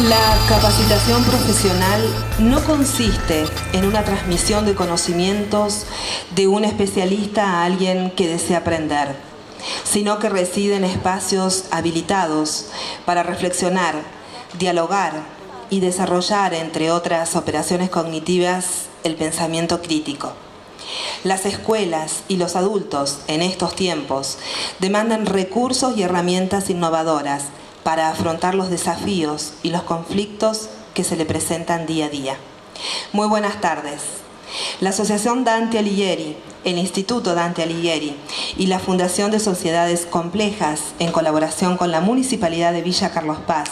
La capacitación profesional no consiste en una transmisión de conocimientos de un especialista a alguien que desea aprender, sino que reside en espacios habilitados para reflexionar, dialogar y desarrollar, entre otras operaciones cognitivas, el pensamiento crítico. Las escuelas y los adultos en estos tiempos demandan recursos y herramientas innovadoras para afrontar los desafíos y los conflictos que se le presentan día a día. Muy buenas tardes. La Asociación Dante Alighieri, el Instituto Dante Alighieri y la Fundación de Sociedades Complejas, en colaboración con la Municipalidad de Villa Carlos Paz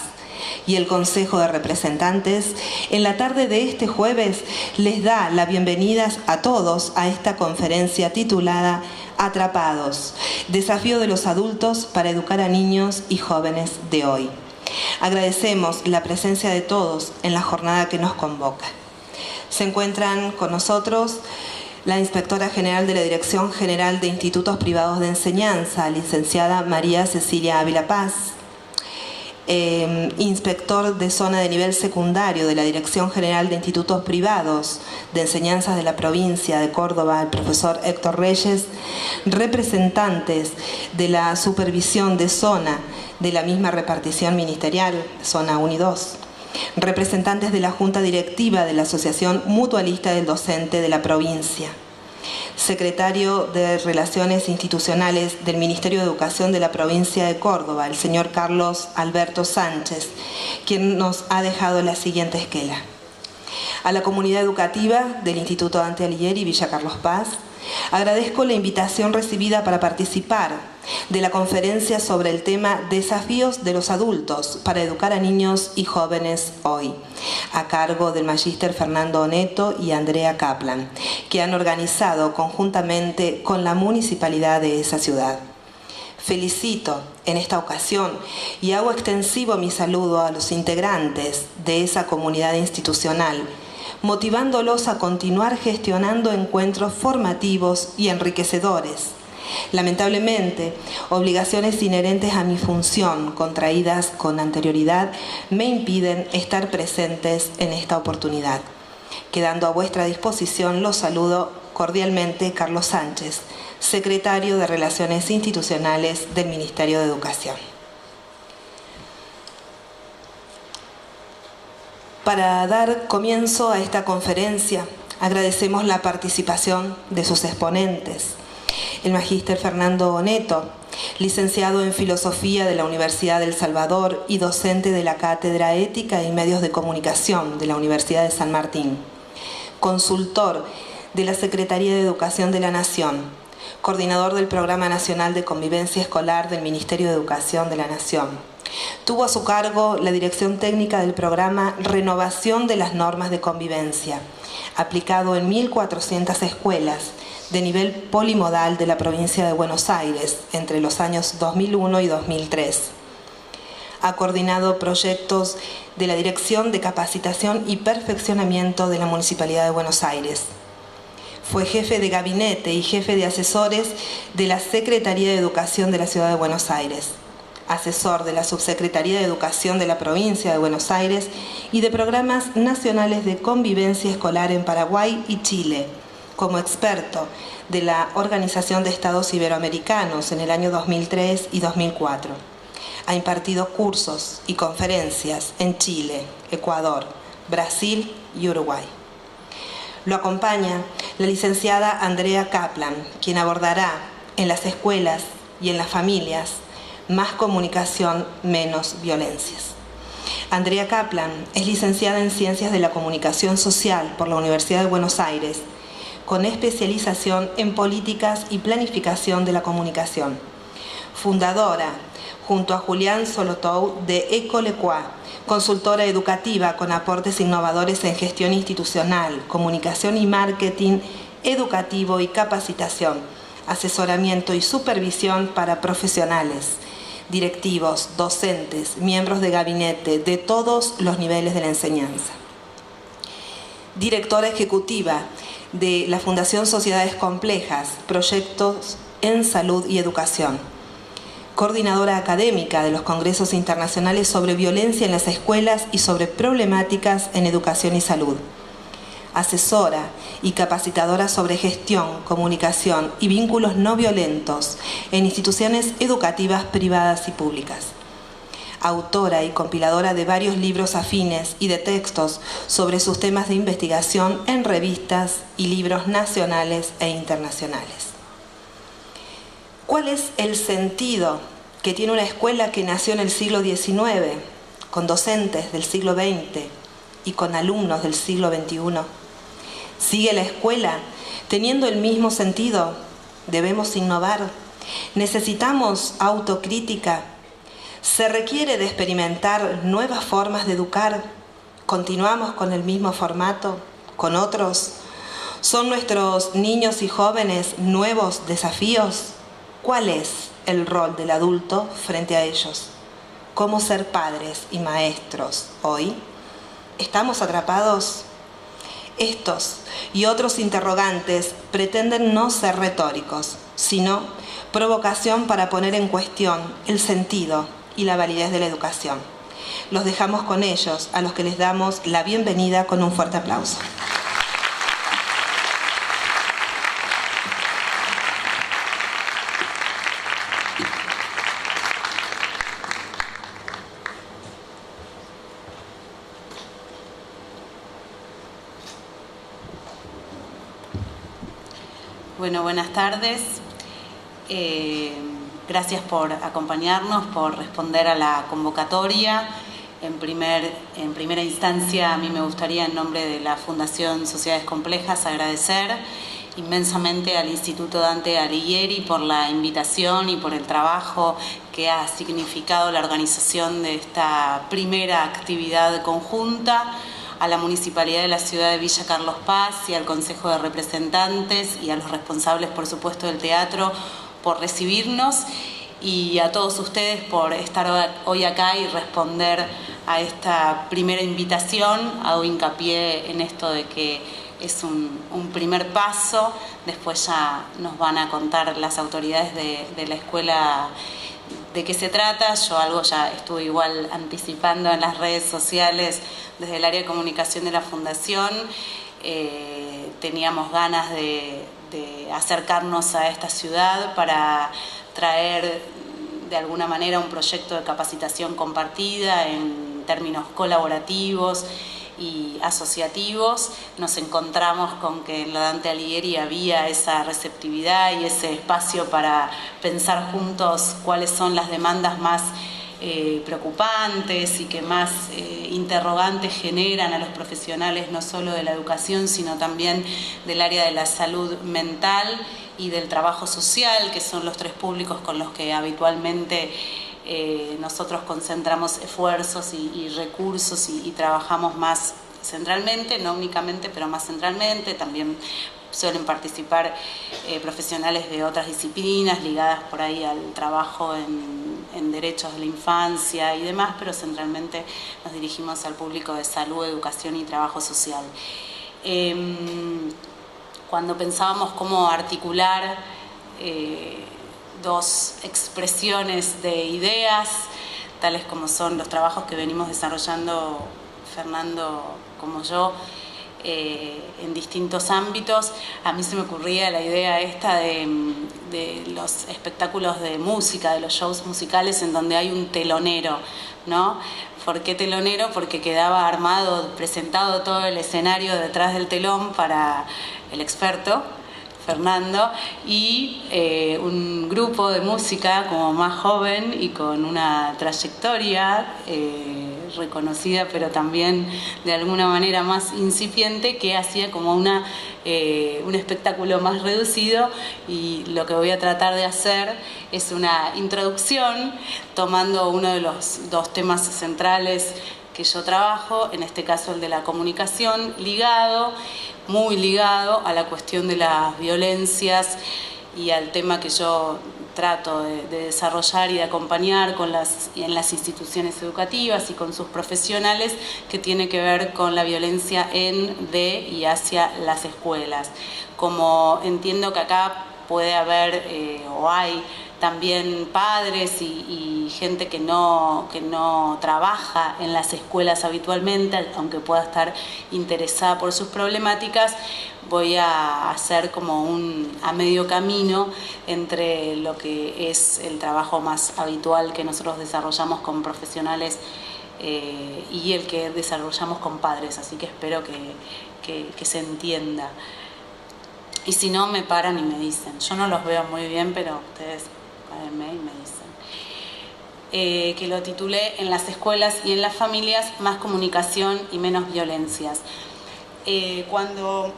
y el Consejo de Representantes, en la tarde de este jueves les da la bienvenida a todos a esta conferencia titulada Atrapados, desafío de los adultos para educar a niños y jóvenes de hoy. Agradecemos la presencia de todos en la jornada que nos convoca. Se encuentran con nosotros la Inspectora General de la Dirección General de Institutos Privados de Enseñanza, licenciada María Cecilia Ávila Paz, inspector de zona de nivel secundario de la Dirección General de Institutos Privados de Enseñanzas de la provincia de Córdoba, el profesor Héctor Reyes, representantes de la supervisión de zona de la misma repartición ministerial, zona 1 y 2, representantes de la Junta Directiva de la Asociación Mutualista del Docente de la provincia, secretario de Relaciones Institucionales del Ministerio de Educación de la provincia de Córdoba, el señor Carlos Alberto Sánchez, quien nos ha dejado la siguiente esquela. A la comunidad educativa del Instituto Dante Alighieri Villa Carlos Paz, agradezco la invitación recibida para participar de la conferencia sobre el tema Desafíos de los adultos para educar a niños y jóvenes hoy, a cargo del magíster Fernando Oneto y Andrea Kaplan, que han organizado conjuntamente con la municipalidad de esa ciudad. Felicito en esta ocasión y hago extensivo mi saludo a los integrantes de esa comunidad institucional, motivándolos a continuar gestionando encuentros formativos y enriquecedores. Lamentablemente, obligaciones inherentes a mi función, contraídas con anterioridad, me impiden estar presentes en esta oportunidad. Quedando a vuestra disposición, los saludo cordialmente Carlos Sánchez, secretario de Relaciones Institucionales del Ministerio de Educación. Para dar comienzo a esta conferencia, agradecemos la participación de sus exponentes. El magíster Fernando Oneto, licenciado en Filosofía de la Universidad del Salvador y docente de la Cátedra Ética y Medios de Comunicación de la Universidad de San Martín. Consultor de la Secretaría de Educación de la Nación, coordinador del Programa Nacional de Convivencia Escolar del Ministerio de Educación de la Nación. Tuvo a su cargo la dirección técnica del programa Renovación de las Normas de Convivencia, aplicado en 1.400 escuelas de nivel polimodal de la provincia de Buenos Aires entre los años 2001 y 2003. Ha coordinado proyectos de la Dirección de Capacitación y Perfeccionamiento de la Municipalidad de Buenos Aires. Fue jefe de gabinete y jefe de asesores de la Secretaría de Educación de la Ciudad de Buenos Aires, asesor de la Subsecretaría de Educación de la provincia de Buenos Aires y de programas nacionales de convivencia escolar en Paraguay y Chile, como experto de la Organización de Estados Iberoamericanos en el año 2003 y 2004. Ha impartido cursos y conferencias en Chile, Ecuador, Brasil y Uruguay. Lo acompaña la licenciada Andrea Kaplan, quien abordará en las escuelas y en las familias más comunicación, menos violencias. Andrea Kaplan es licenciada en Ciencias de la Comunicación Social por la Universidad de Buenos Aires, con especialización en políticas y planificación de la comunicación. Fundadora, junto a Julián Solotou, de Ecolecua, consultora educativa con aportes innovadores en gestión institucional, comunicación y marketing educativo y capacitación, asesoramiento y supervisión para profesionales, directivos, docentes, miembros de gabinete de todos los niveles de la enseñanza. Directora ejecutiva de la Fundación Sociedades Complejas, proyectos en salud y educación. coordinadora académica de los congresos internacionales sobre violencia en las escuelas y sobre problemáticas en educación y salud. Asesora y capacitadora sobre gestión, comunicación y vínculos no violentos en instituciones educativas privadas y públicas. Autora y compiladora de varios libros afines y de textos sobre sus temas de investigación en revistas y libros nacionales e internacionales. ¿Cuál es el sentido que tiene una escuela que nació en el siglo XIX, con docentes del siglo XX y con alumnos del siglo XXI? ¿Sigue la escuela teniendo el mismo sentido? ¿Debemos innovar? ¿Necesitamos autocrítica? ¿Se requiere de experimentar nuevas formas de educar? ¿Continuamos con el mismo formato? ¿Con otros? ¿Son nuestros niños y jóvenes nuevos desafíos? ¿Cuál es el rol del adulto frente a ellos? ¿Cómo ser padres y maestros hoy? ¿Estamos atrapados? Estos y otros interrogantes pretenden no ser retóricos, sino provocación para poner en cuestión el sentido y la validez de la educación. Los dejamos con ellos, a los que les damos la bienvenida con un fuerte aplauso. Bueno, buenas tardes. Gracias por acompañarnos, por responder a la convocatoria. En primera instancia, a mí me gustaría, en nombre de la Fundación Sociedades Complejas, agradecer inmensamente al Instituto Dante Alighieri por la invitación y por el trabajo que ha significado la organización de esta primera actividad conjunta, a la Municipalidad de la Ciudad de Villa Carlos Paz y al Consejo de Representantes y a los responsables, por supuesto, del teatro por recibirnos, y a todos ustedes por estar hoy acá y responder a esta primera invitación. Hago hincapié en esto de que es un primer paso, después ya nos van a contar las autoridades de la escuela de qué se trata. Yo algo ya estuve igual anticipando en las redes sociales desde el área de comunicación de la Fundación. Teníamos ganas de acercarnos a esta ciudad para traer de alguna manera un proyecto de capacitación compartida en términos colaborativos y asociativos. Nos encontramos con que en la Dante Alighieri había esa receptividad y ese espacio para pensar juntos cuáles son las demandas más preocupantes y que más interrogantes generan a los profesionales, no solo de la educación, sino también del área de la salud mental y del trabajo social, que son los tres públicos con los que habitualmente nosotros concentramos esfuerzos y recursos y trabajamos más centralmente, no únicamente, pero más centralmente. También suelen participar profesionales de otras disciplinas ligadas por ahí al trabajo en derechos de la infancia y demás, pero centralmente nos dirigimos al público de salud, educación y trabajo social. Cuando pensábamos cómo articular dos expresiones de ideas, tales como son los trabajos que venimos desarrollando Fernando como yo, en distintos ámbitos, a mí se me ocurría la idea esta de los espectáculos de música, de los shows musicales en donde hay un telonero, ¿no? ¿Por qué telonero? Porque quedaba armado, presentado todo el escenario detrás del telón para el experto, Fernando, y un grupo de música como más joven y con una trayectoria reconocida, pero también de alguna manera más incipiente, que hacía como un espectáculo más reducido. Y lo que voy a tratar de hacer es una introducción tomando uno de los dos temas centrales que yo trabajo, en este caso el de la comunicación, muy ligado a la cuestión de las violencias y al tema que yo trato de desarrollar y de acompañar en las instituciones educativas y con sus profesionales, que tiene que ver con la violencia en, de y hacia las escuelas. Como entiendo que acá puede haber o hay también padres y gente que no trabaja en las escuelas habitualmente, aunque pueda estar interesada por sus problemáticas. Voy a hacer como a medio camino entre lo que es el trabajo más habitual que nosotros desarrollamos con profesionales y el que desarrollamos con padres, así que espero que se entienda. Y si no, me paran y me dicen. Yo no los veo muy bien, pero ustedes párenme y me dicen. Que lo titulé En las escuelas y en las familias, más comunicación y menos violencias. Cuando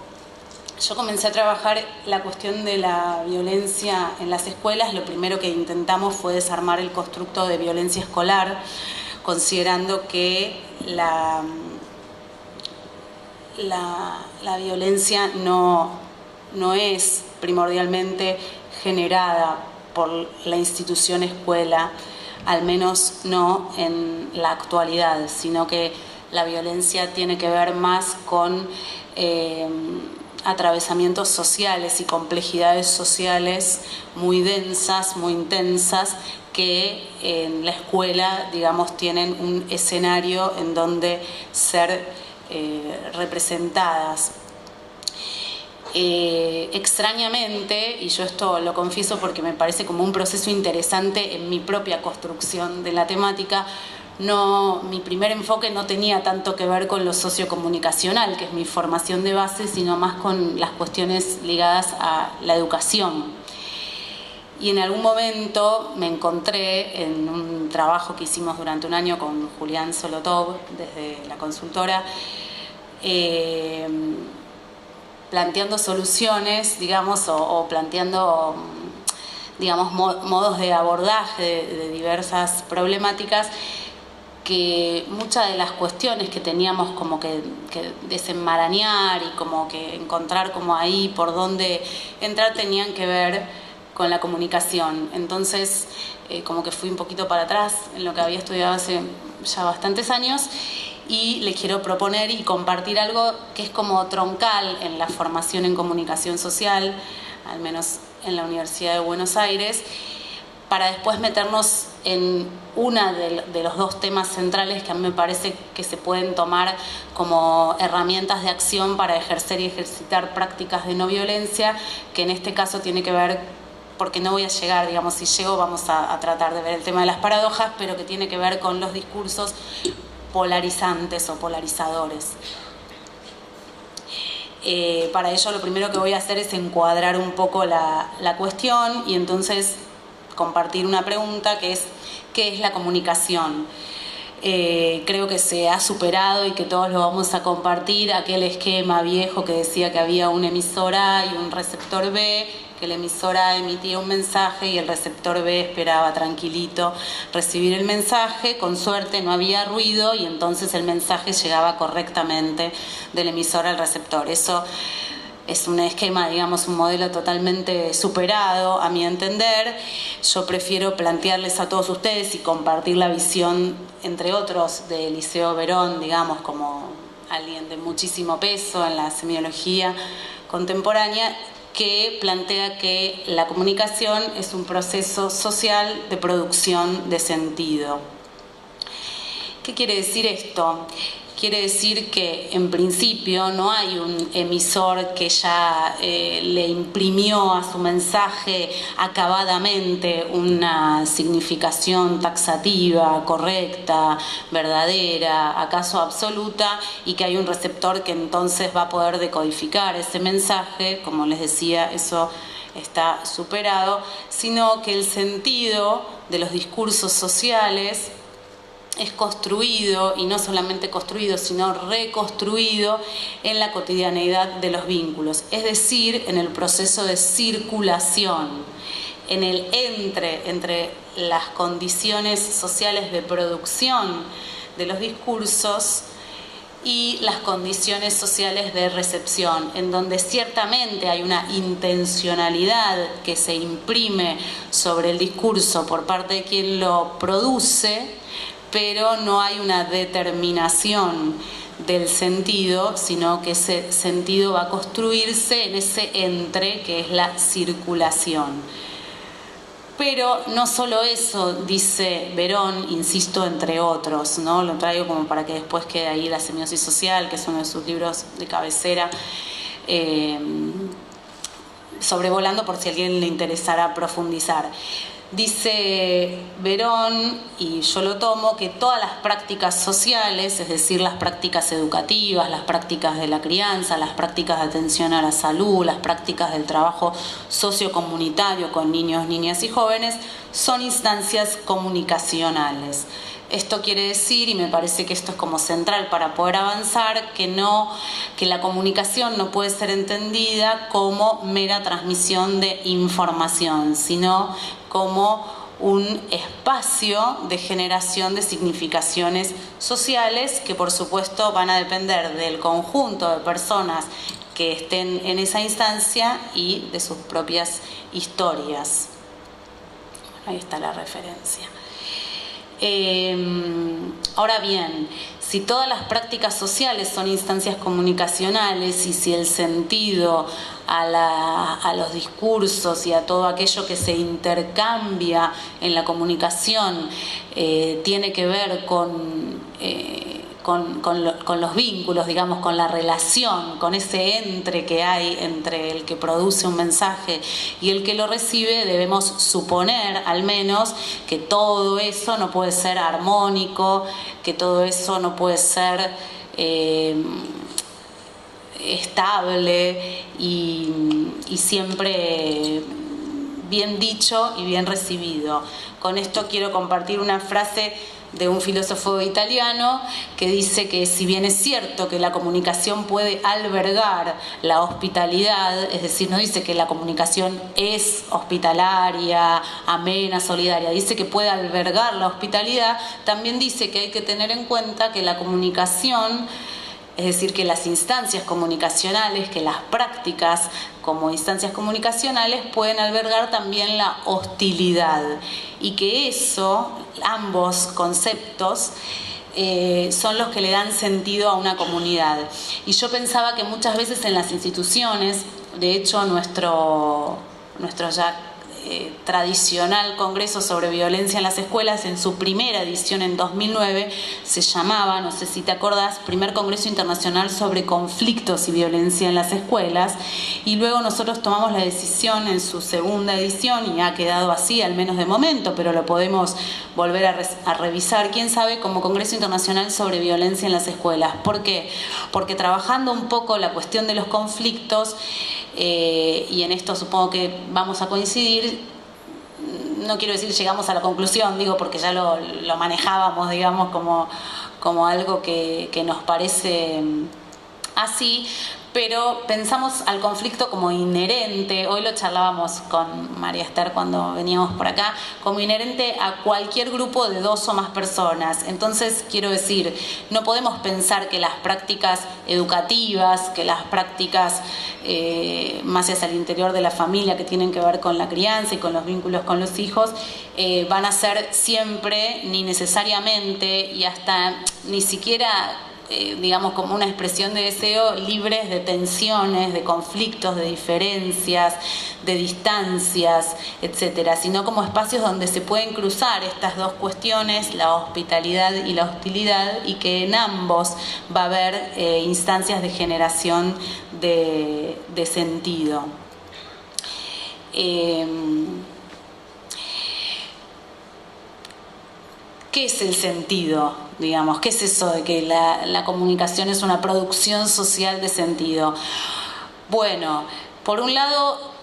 yo comencé a trabajar la cuestión de la violencia en las escuelas, lo primero que intentamos fue desarmar el constructo de violencia escolar, considerando que la violencia no es primordialmente generada por la institución escuela, al menos no en la actualidad, sino que la violencia tiene que ver más con atravesamientos sociales y complejidades sociales muy densas, muy intensas, que en la escuela, digamos, tienen un escenario en donde ser representadas. Extrañamente, y yo esto lo confieso porque me parece como un proceso interesante en mi propia construcción de la temática, mi primer enfoque no tenía tanto que ver con lo sociocomunicacional, que es mi formación de base, sino más con las cuestiones ligadas a la educación. Y en algún momento me encontré en un trabajo que hicimos durante un año con Julián Solotov desde la consultora, planteando soluciones, digamos, o planteando, digamos, modos de abordaje de diversas problemáticas, que muchas de las cuestiones que teníamos como que desenmarañar y como que encontrar como ahí por dónde entrar tenían que ver con la comunicación. Entonces, como que fui un poquito para atrás en lo que había estudiado hace ya bastantes años, y les quiero proponer y compartir algo que es como troncal en la formación en comunicación social, al menos en la Universidad de Buenos Aires, para después meternos en una de los dos temas centrales que a mí me parece que se pueden tomar como herramientas de acción para ejercer y ejercitar prácticas de no violencia, que en este caso tiene que ver, porque no voy a llegar, digamos, si llego vamos a tratar de ver el tema de las paradojas, pero que tiene que ver con los discursos polarizantes o polarizadores. Para ello lo primero que voy a hacer es encuadrar un poco la cuestión y entonces compartir una pregunta que es ¿qué es la comunicación? Creo que se ha superado y que todos lo vamos a compartir, aquel esquema viejo que decía que había un emisor A y un receptor B, que el emisor A emitía un mensaje y el receptor B esperaba tranquilito recibir el mensaje, con suerte no había ruido y entonces el mensaje llegaba correctamente del emisor al receptor. Eso es un esquema, digamos, un modelo totalmente superado, a mi entender. Yo prefiero plantearles a todos ustedes y compartir la visión, entre otros, de Eliseo Verón, digamos, como alguien de muchísimo peso en la semiología contemporánea, que plantea que la comunicación es un proceso social de producción de sentido. ¿Qué quiere decir esto? Quiere decir que en principio no hay un emisor que ya le imprimió a su mensaje acabadamente una significación taxativa, correcta, verdadera, acaso absoluta, y que hay un receptor que entonces va a poder decodificar ese mensaje. Como les decía, eso está superado, sino que el sentido de los discursos sociales es construido, y no solamente construido, sino reconstruido en la cotidianeidad de los vínculos, es decir, en el proceso de circulación, en el entre las condiciones sociales de producción de los discursos y las condiciones sociales de recepción, en donde ciertamente hay una intencionalidad que se imprime sobre el discurso por parte de quien lo produce, pero no hay una determinación del sentido, sino que ese sentido va a construirse en ese entre que es la circulación. Pero no solo eso, dice Verón, insisto, entre otros, ¿no? Lo traigo como para que después quede ahí La semiosis social, que es uno de sus libros de cabecera, sobrevolando por si a alguien le interesara profundizar. Dice Verón, y yo lo tomo, que todas las prácticas sociales, es decir, las prácticas educativas, las prácticas de la crianza, las prácticas de atención a la salud, las prácticas del trabajo sociocomunitario con niños, niñas y jóvenes, son instancias comunicacionales. Esto quiere decir, y me parece que esto es como central para poder avanzar, que la comunicación no puede ser entendida como mera transmisión de información, sino como un espacio de generación de significaciones sociales que por supuesto van a depender del conjunto de personas que estén en esa instancia y de sus propias historias. Ahí está la referencia. Ahora bien, si todas las prácticas sociales son instancias comunicacionales y si el sentido a los discursos y a todo aquello que se intercambia en la comunicación tiene que ver con los vínculos, digamos, con la relación, con ese entre que hay entre el que produce un mensaje y el que lo recibe, debemos suponer al menos que todo eso no puede ser armónico, que todo eso no puede ser estable y siempre bien dicho y bien recibido. Con esto quiero compartir una frase de un filósofo italiano que dice que si bien es cierto que la comunicación puede albergar la hospitalidad, es decir, no dice que la comunicación es hospitalaria, amena, solidaria, dice que puede albergar la hospitalidad, también dice que hay que tener en cuenta que la comunicación, es decir, que las instancias comunicacionales, que las prácticas como instancias comunicacionales pueden albergar también la hostilidad y que eso, ambos conceptos, son los que le dan sentido a una comunidad. Y yo pensaba que muchas veces en las instituciones, de hecho nuestro ya tradicional Congreso sobre Violencia en las Escuelas, en su primera edición en 2009, se llamaba, no sé si te acordás, Primer Congreso Internacional sobre Conflictos y Violencia en las Escuelas, y luego nosotros tomamos la decisión en su segunda edición, y ha quedado así, al menos de momento, pero lo podemos volver a revisar, quién sabe, como Congreso Internacional sobre Violencia en las Escuelas. ¿Por qué? Porque trabajando un poco la cuestión de los conflictos, y en esto supongo que vamos a coincidir, no quiero decir llegamos a la conclusión, digo porque ya lo manejábamos, digamos, como algo que nos parece así, pero pensamos al conflicto como inherente, hoy lo charlábamos con María Esther cuando veníamos por acá, como inherente a cualquier grupo de dos o más personas. Entonces, quiero decir, no podemos pensar que las prácticas educativas, que las prácticas más hacia el interior de la familia que tienen que ver con la crianza y con los vínculos con los hijos, van a ser siempre, ni necesariamente, y hasta ni siquiera digamos como una expresión de deseo, libres de tensiones, de conflictos, de diferencias, de distancias, etcétera, sino como espacios donde se pueden cruzar estas dos cuestiones, la hospitalidad y la hostilidad, y que en ambos va a haber instancias de generación de sentido. ¿Qué es el sentido? Digamos, ¿qué es eso de que la comunicación es una producción social de sentido? Bueno, por un lado,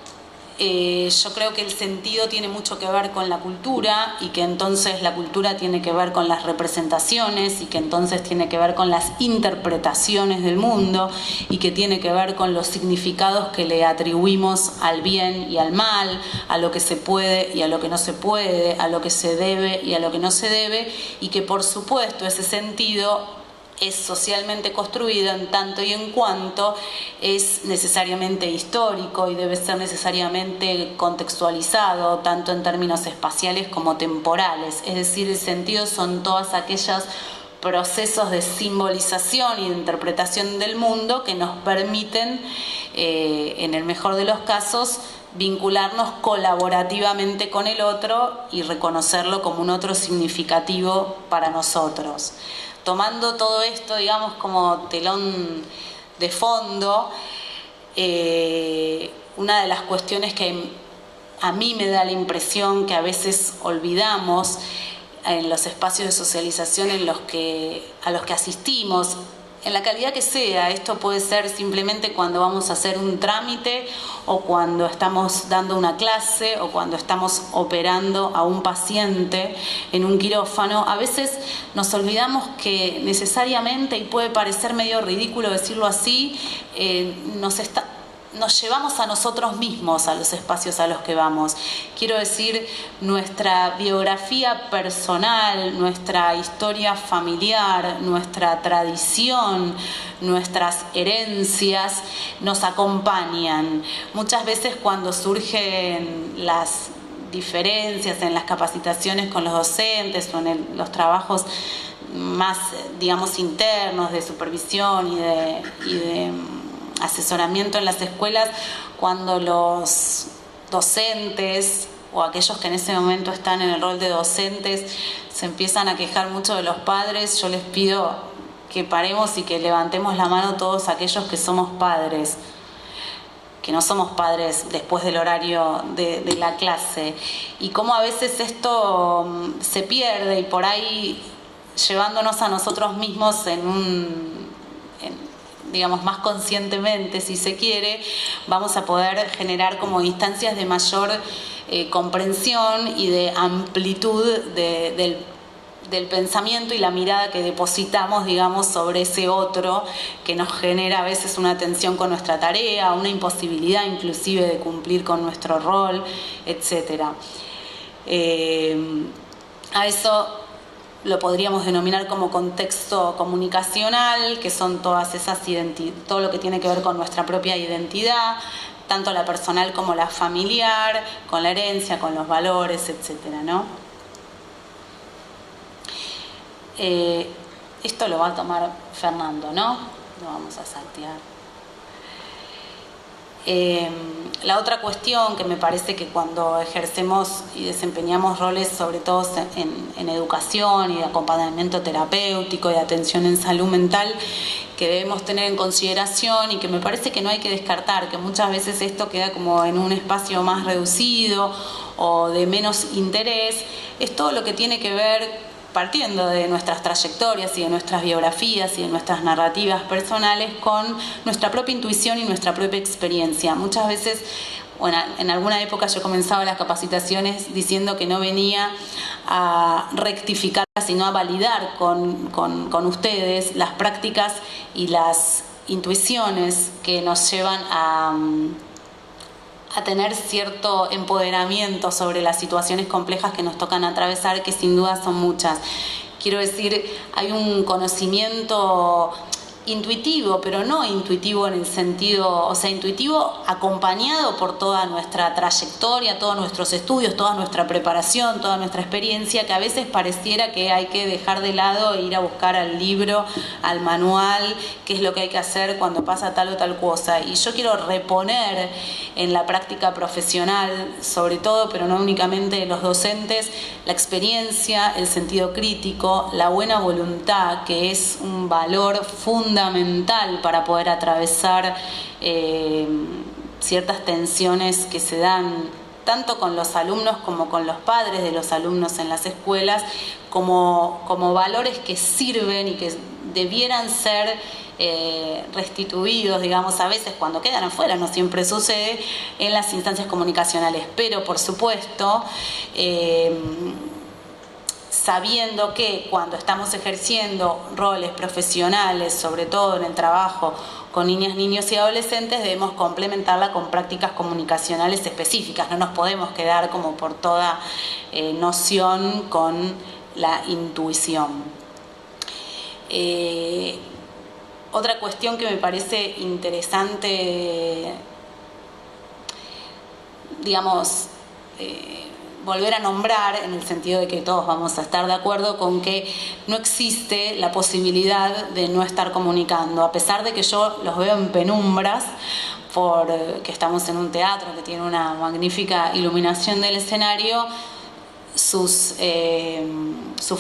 yo creo que el sentido tiene mucho que ver con la cultura y que entonces la cultura tiene que ver con las representaciones y que entonces tiene que ver con las interpretaciones del mundo y que tiene que ver con los significados que le atribuimos al bien y al mal, a lo que se puede y a lo que no se puede, a lo que se debe y a lo que no se debe, y que por supuesto ese sentido es socialmente construido en tanto y en cuanto es necesariamente histórico y debe ser necesariamente contextualizado, tanto en términos espaciales como temporales. Es decir, el sentido son todas aquellas procesos de simbolización y de interpretación del mundo que nos permiten, en el mejor de los casos, vincularnos colaborativamente con el otro y reconocerlo como un otro significativo para nosotros. Tomando todo esto, digamos, como telón de fondo, una de las cuestiones que a mí me da la impresión que a veces olvidamos en los espacios de socialización a los que asistimos, en la calidad que sea. Esto puede ser simplemente cuando vamos a hacer un trámite, o cuando estamos dando una clase, o cuando estamos operando a un paciente en un quirófano. A veces nos olvidamos que necesariamente, y puede parecer medio ridículo decirlo así, nos llevamos a nosotros mismos a los espacios a los que vamos. Quiero decir, nuestra biografía personal, nuestra historia familiar, nuestra tradición, nuestras herencias nos acompañan. Muchas veces cuando surgen las diferencias en las capacitaciones con los docentes o en los trabajos más, digamos, internos de supervisión y de asesoramiento en las escuelas, cuando los docentes o aquellos que en ese momento están en el rol de docentes se empiezan a quejar mucho de los padres, yo les pido que paremos y que levantemos la mano todos aquellos que somos padres, que no somos padres después del horario de la clase, y cómo a veces esto se pierde, y por ahí llevándonos a nosotros mismos digamos, más conscientemente, si se quiere, vamos a poder generar como instancias de mayor comprensión y de amplitud del pensamiento y la mirada que depositamos, digamos, sobre ese otro, que nos genera a veces una tensión con nuestra tarea, una imposibilidad inclusive de cumplir con nuestro rol, etc. A eso lo podríamos denominar como contexto comunicacional, que son todas esas todo lo que tiene que ver con nuestra propia identidad, tanto la personal como la familiar, con la herencia, con los valores, etcétera, ¿no? Esto lo va a tomar Fernando, ¿no? Lo vamos a saltear. La otra cuestión que me parece que cuando ejercemos y desempeñamos roles, sobre todo en educación y de acompañamiento terapéutico y de atención en salud mental, que debemos tener en consideración y que me parece que no hay que descartar, que muchas veces esto queda como en un espacio más reducido o de menos interés, es todo lo que tiene que ver, partiendo de nuestras trayectorias y de nuestras biografías y de nuestras narrativas personales, con nuestra propia intuición y nuestra propia experiencia. Muchas veces, bueno, en alguna época yo comenzaba las capacitaciones diciendo que no venía a rectificar, sino a validar con ustedes las prácticas y las intuiciones que nos llevan a tener cierto empoderamiento sobre las situaciones complejas que nos tocan atravesar, que sin duda son muchas. Quiero decir, hay un conocimiento intuitivo, pero no intuitivo en el sentido, o sea, intuitivo acompañado por toda nuestra trayectoria, todos nuestros estudios, toda nuestra preparación, toda nuestra experiencia, que a veces pareciera que hay que dejar de lado e ir a buscar al libro, al manual, qué es lo que hay que hacer cuando pasa tal o tal cosa. Y yo quiero reponer en la práctica profesional, sobre todo, pero no únicamente de los docentes, la experiencia, el sentido crítico, la buena voluntad, que es un valor fundamental para poder atravesar ciertas tensiones que se dan tanto con los alumnos como con los padres de los alumnos en las escuelas, como valores que sirven y que debieran ser restituidos, digamos, a veces cuando quedan afuera, no siempre sucede, en las instancias comunicacionales. Pero, por supuesto, sabiendo que cuando estamos ejerciendo roles profesionales, sobre todo en el trabajo con niñas, niños y adolescentes, debemos complementarla con prácticas comunicacionales específicas. No nos podemos quedar como por toda noción con la intuición. Otra cuestión que me parece interesante, digamos, volver a nombrar, en el sentido de que todos vamos a estar de acuerdo con que no existe la posibilidad de no estar comunicando, a pesar de que yo los veo en penumbras, porque estamos en un teatro que tiene una magnífica iluminación del escenario. Sus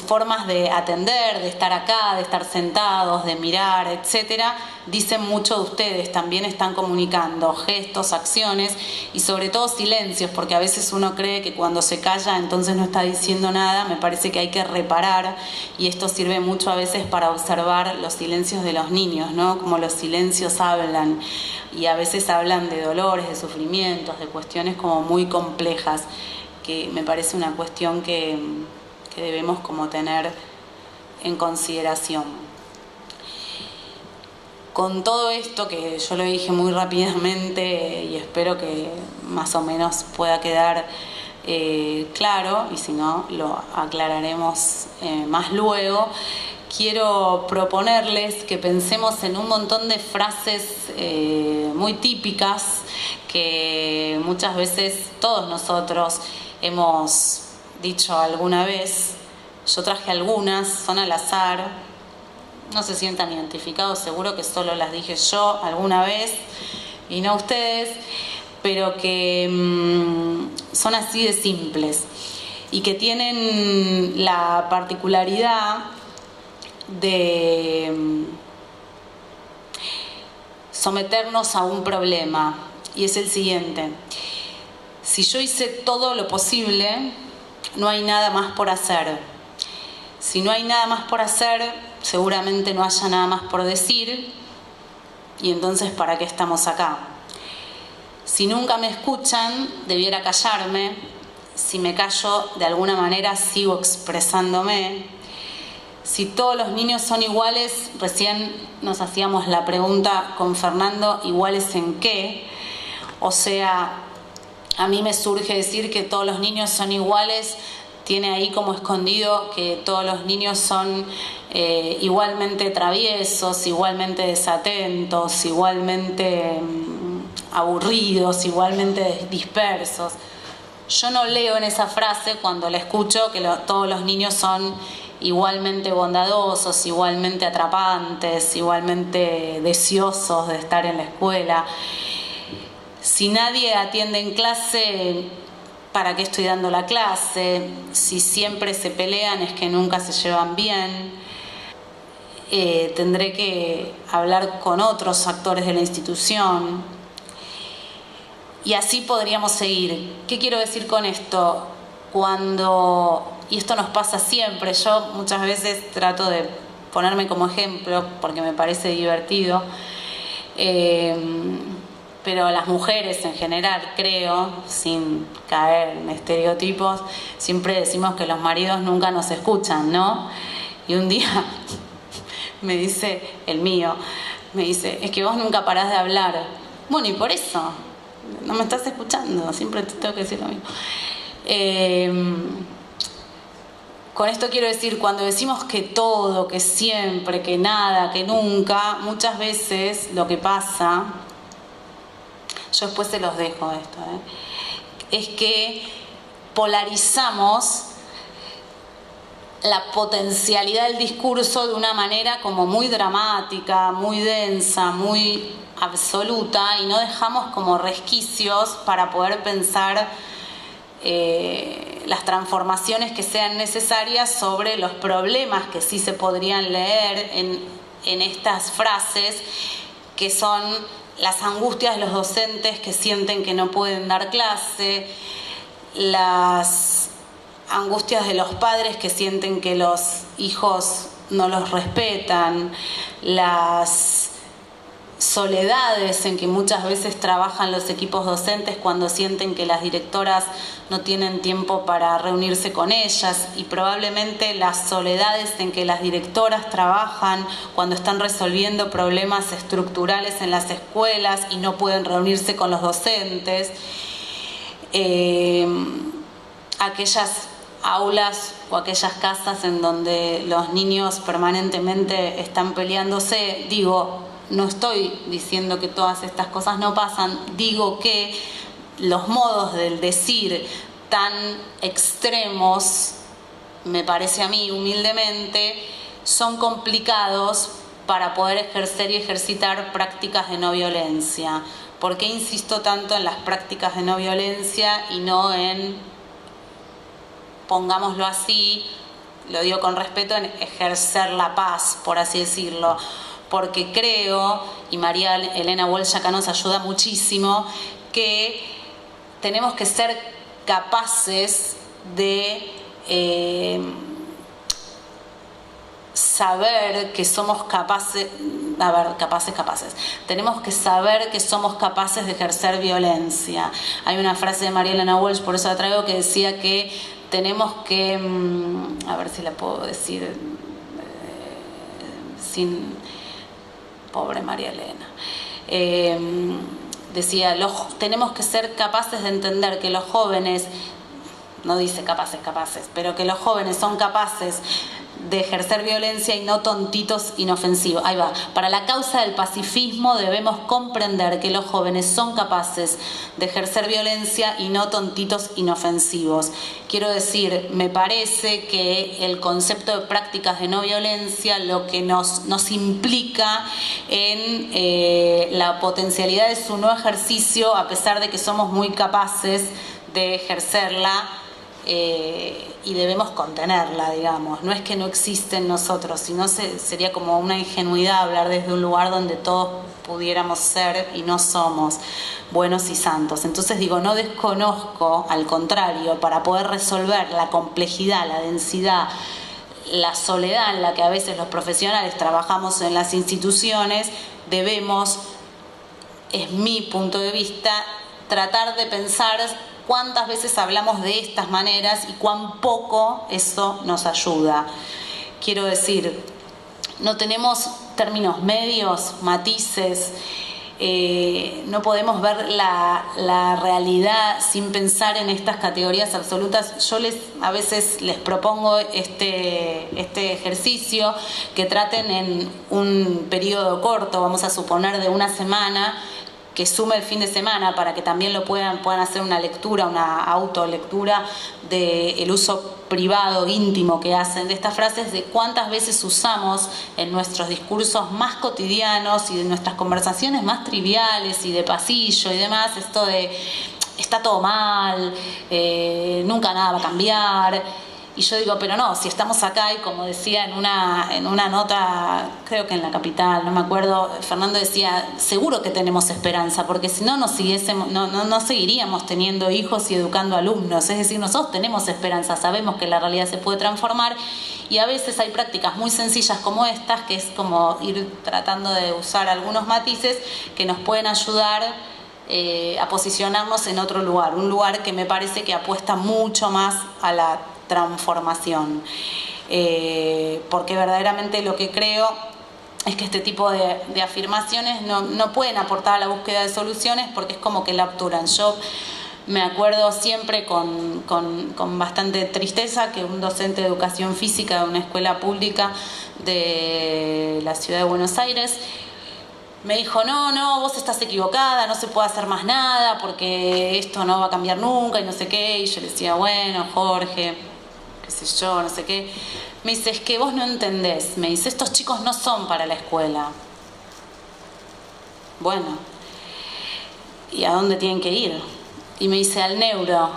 formas de atender, de estar acá, de estar sentados, de mirar, etcétera, dicen mucho de ustedes. También están comunicando gestos, acciones y sobre todo silencios, porque a veces uno cree que cuando se calla entonces no está diciendo nada. Me parece que hay que reparar, y esto sirve mucho a veces para observar los silencios de los niños, ¿no? Como los silencios hablan, y a veces hablan de dolores, de sufrimientos, de cuestiones como muy complejas, que me parece una cuestión que debemos como tener en consideración. Con todo esto, que yo lo dije muy rápidamente y espero que más o menos pueda quedar claro, y si no lo aclararemos más luego, quiero proponerles que pensemos en un montón de frases muy típicas que muchas veces todos nosotros hemos dicho alguna vez. Yo traje algunas, son al azar, no se sientan identificados, seguro que solo las dije yo alguna vez y no ustedes, pero que son así de simples y que tienen la particularidad de someternos a un problema, y es el siguiente: si yo hice todo lo posible, no hay nada más por hacer. Si no hay nada más por hacer, seguramente no haya nada más por decir, y entonces ¿para qué estamos acá? Si nunca me escuchan, debiera callarme. Si me callo, de alguna manera sigo expresándome. Si todos los niños son iguales, recién nos hacíamos la pregunta con Fernando, ¿iguales en qué? O sea, a mí me surge decir que todos los niños son iguales, tiene ahí como escondido que todos los niños son igualmente traviesos, igualmente desatentos, igualmente aburridos, igualmente dispersos. Yo no leo en esa frase, cuando la escucho, que todos los niños son igualmente bondadosos, igualmente atrapantes, igualmente deseosos de estar en la escuela. Si nadie atiende en clase, ¿para qué estoy dando la clase? Si siempre se pelean, es que nunca se llevan bien. Tendré que hablar con otros actores de la institución. Y así podríamos seguir. ¿Qué quiero decir con esto? Y esto nos pasa siempre, yo muchas veces trato de ponerme como ejemplo porque me parece divertido, pero las mujeres en general, creo, sin caer en estereotipos, siempre decimos que los maridos nunca nos escuchan, ¿no? Y un día me dice, el mío, me dice, es que vos nunca parás de hablar. Bueno, y por eso, no me estás escuchando, siempre te tengo que decir lo mismo. Con esto quiero decir, cuando decimos que todo, que siempre, que nada, que nunca, muchas veces lo que pasa, yo después se los dejo esto, es que polarizamos la potencialidad del discurso de una manera como muy dramática, muy densa, muy absoluta, y no dejamos como resquicios para poder pensar las transformaciones que sean necesarias sobre los problemas que sí se podrían leer en estas frases, que son las angustias de los docentes que sienten que no pueden dar clase, las angustias de los padres que sienten que los hijos no los respetan, las soledades en que muchas veces trabajan los equipos docentes cuando sienten que las directoras no tienen tiempo para reunirse con ellas, y probablemente las soledades en que las directoras trabajan cuando están resolviendo problemas estructurales en las escuelas y no pueden reunirse con los docentes, aquellas aulas o aquellas casas en donde los niños permanentemente están peleándose. No estoy diciendo que todas estas cosas no pasan, digo que los modos del decir tan extremos, me parece a mí humildemente, son complicados para poder ejercer y ejercitar prácticas de no violencia. ¿Por qué insisto tanto en las prácticas de no violencia y no en, pongámoslo así, lo digo con respeto, en ejercer la paz, por así decirlo? Porque creo, y María Elena Walsh acá nos ayuda muchísimo, que tenemos que ser capaces de saber que somos capaces, tenemos que saber que somos capaces de ejercer violencia. Hay una frase de María Elena Walsh, por eso la traigo, que decía que tenemos que, a ver si la puedo decir sin, pobre María Elena, decía, tenemos que ser capaces de entender que los jóvenes, no dice capaces, pero que los jóvenes son capaces de ejercer violencia y no tontitos inofensivos. Ahí va. Para la causa del pacifismo debemos comprender que los jóvenes son capaces de ejercer violencia y no tontitos inofensivos. Quiero decir, me parece que el concepto de prácticas de no violencia lo que nos implica en la potencialidad de su no ejercicio, a pesar de que somos muy capaces de ejercerla, y debemos contenerla, digamos. No es que no existe en nosotros, sino sería como una ingenuidad hablar desde un lugar donde todos pudiéramos ser y no somos buenos y santos. Entonces digo, no desconozco, al contrario, para poder resolver la complejidad, la densidad, la soledad en la que a veces los profesionales trabajamos en las instituciones, debemos, es mi punto de vista, tratar de pensar cuántas veces hablamos de estas maneras y cuán poco eso nos ayuda. Quiero decir, no tenemos términos medios, matices, no podemos ver la realidad sin pensar en estas categorías absolutas. Yo a veces les propongo este ejercicio, que traten en un periodo corto, vamos a suponer de una semana, que sume el fin de semana, para que también lo puedan hacer una lectura, una autolectura del uso privado, íntimo que hacen de estas frases, de cuántas veces usamos en nuestros discursos más cotidianos y de nuestras conversaciones más triviales y de pasillo y demás, esto de está todo mal, nunca nada va a cambiar. Y yo digo, pero no, si estamos acá, y como decía en una nota, creo que en La Capital, no me acuerdo, Fernando decía, seguro que tenemos esperanza, porque si no, no seguiríamos teniendo hijos y educando alumnos. Es decir, nosotros tenemos esperanza, sabemos que la realidad se puede transformar, y a veces hay prácticas muy sencillas como estas, que es como ir tratando de usar algunos matices que nos pueden ayudar a posicionarnos en otro lugar, un lugar que me parece que apuesta mucho más a la transformación, porque verdaderamente lo que creo es que este tipo de afirmaciones no pueden aportar a la búsqueda de soluciones, porque es como que la obturan. Yo me acuerdo siempre con bastante tristeza que un docente de educación física de una escuela pública de la ciudad de Buenos Aires me dijo, no, vos estás equivocada, no se puede hacer más nada porque esto no va a cambiar nunca y no sé qué. Y yo le decía, bueno, Jorge, qué sé yo, no sé qué. Me dice, es que vos no entendés. Me dice, estos chicos no son para la escuela. Bueno, ¿y a dónde tienen que ir? Y me dice, al neuro.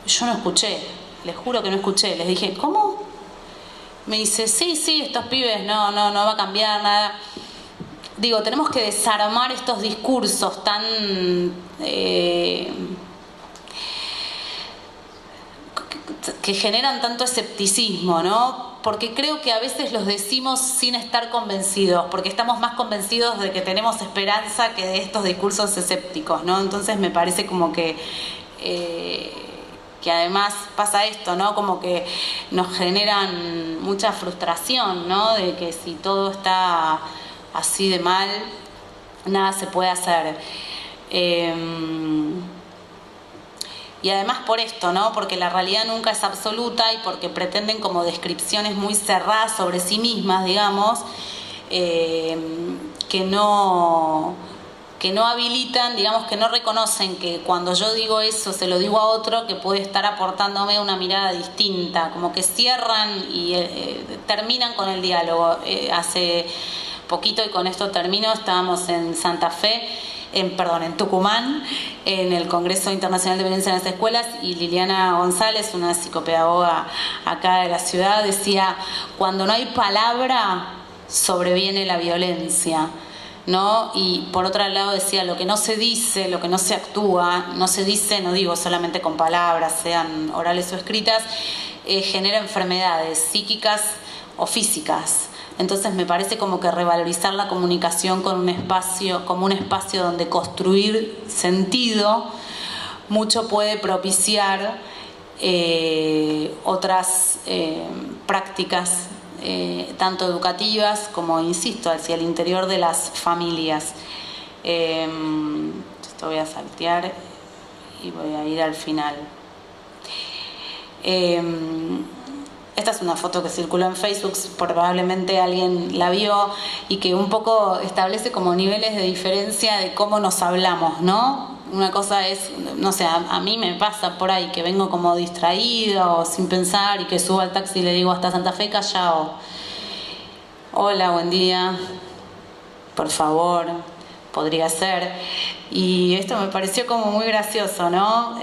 Yo no escuché, les juro que no escuché. Les dije, ¿cómo? Me dice, sí, estos pibes no va a cambiar nada. Digo, tenemos que desarmar estos discursos tan que generan tanto escepticismo, ¿no? Porque creo que a veces los decimos sin estar convencidos, porque estamos más convencidos de que tenemos esperanza que de estos discursos escépticos, ¿no? Entonces me parece como que además pasa esto, ¿no? Como que nos generan mucha frustración, ¿no? De que si todo está así de mal, nada se puede hacer. Y además por esto, ¿no? Porque la realidad nunca es absoluta y porque pretenden como descripciones muy cerradas sobre sí mismas, digamos, que no que no habilitan, digamos, que no reconocen que cuando yo digo eso se lo digo a otro que puede estar aportándome una mirada distinta, como que cierran y terminan con el diálogo. Hace poquito, y con esto termino, estábamos en Santa Fe, en Tucumán, en el Congreso Internacional de Violencia en las Escuelas, y Liliana González, una psicopedagoga acá de la ciudad, decía: cuando no hay palabra, sobreviene la violencia, ¿no? Y por otro lado decía: lo que no se dice, lo que no se actúa, no se dice, no digo solamente con palabras, sean orales o escritas, genera enfermedades psíquicas o físicas. Entonces me parece como que revalorizar la comunicación con un espacio, como un espacio donde construir sentido, mucho puede propiciar otras prácticas, tanto educativas como, insisto, hacia el interior de las familias. Esto voy a saltear y voy a ir al final. Esta es una foto que circuló en Facebook, probablemente alguien la vio, y que un poco establece como niveles de diferencia de cómo nos hablamos, ¿no? Una cosa es, no sé, a mí me pasa por ahí que vengo como distraída o sin pensar, y que subo al taxi y le digo: hasta Santa Fe, callao. Hola, buen día, por favor, podría ser. Y esto me pareció como muy gracioso, ¿no?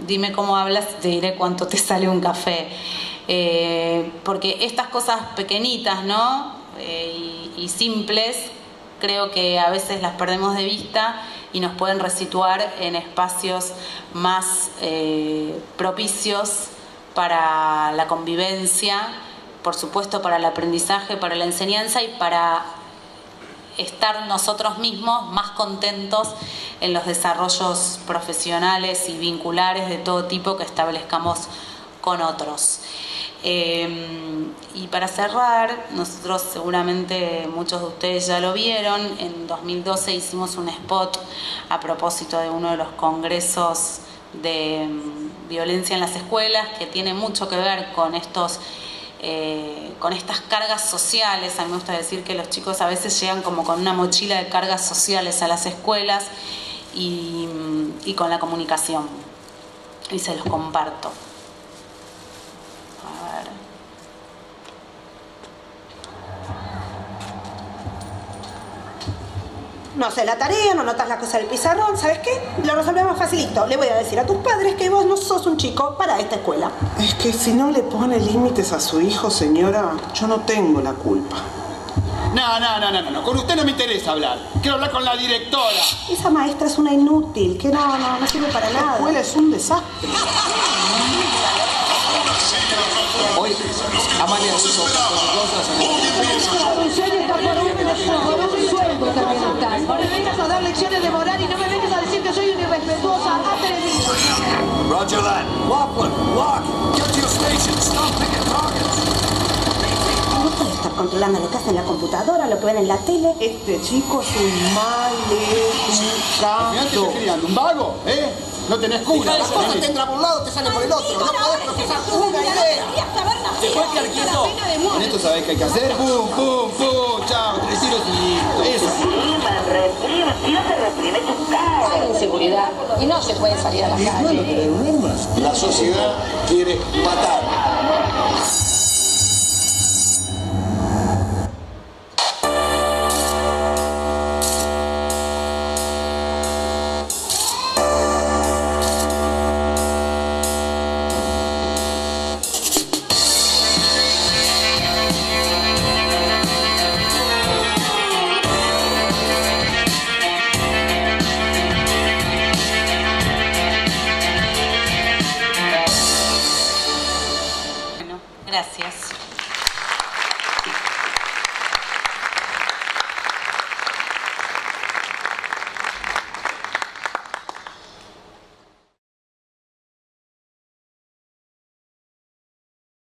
Dime cómo hablas, te diré cuánto te sale un café. Porque estas cosas pequeñitas, ¿no? Y simples, creo que a veces las perdemos de vista y nos pueden resituar en espacios más propicios para la convivencia, por supuesto para el aprendizaje, para la enseñanza y para estar nosotros mismos más contentos en los desarrollos profesionales y vinculares de todo tipo que establezcamos con otros. Y para cerrar, nosotros seguramente muchos de ustedes ya lo vieron, en 2012 hicimos un spot a propósito de uno de los congresos de violencia en las escuelas, que tiene mucho que ver con con estas cargas sociales. A mí me gusta decir que los chicos a veces llegan como con una mochila de cargas sociales a las escuelas y con la comunicación, y se los comparto. No haces la tarea, no notas la cosa del pizarrón, ¿sabes qué? Lo resolvemos facilito. Le voy a decir a tus padres que vos no sos un chico para esta escuela. Es que si no le pone límites a su hijo, señora, yo no tengo la culpa. No. Con usted no me interesa hablar. Quiero hablar con la directora. Esa maestra es una inútil, que no sirve para nada. La escuela es un desastre. Hoy, Amalia hizo cosas No me vengas a dar lecciones de moral y no me vengas a decir que soy una irrespetuosa. Roger that. Laughlin, lock. Get to your station. Stop picking targets. No puedes estar controlando lo que hace en la computadora, lo que ven en la tele. Este chico es un Al final te estoy criando un vago, ¿eh? No tenés cura. Las cosas te entran por un lado, te salen por el otro. No podés procesar una idea. ¿Te puedes quedar quieto? Con esto sabés qué hay que hacer. Pum, pum, pum. Chao, 3 tiros y listo. Eso. Hay inseguridad y no se puede salir a la calle. La sociedad quiere matar. Gracias.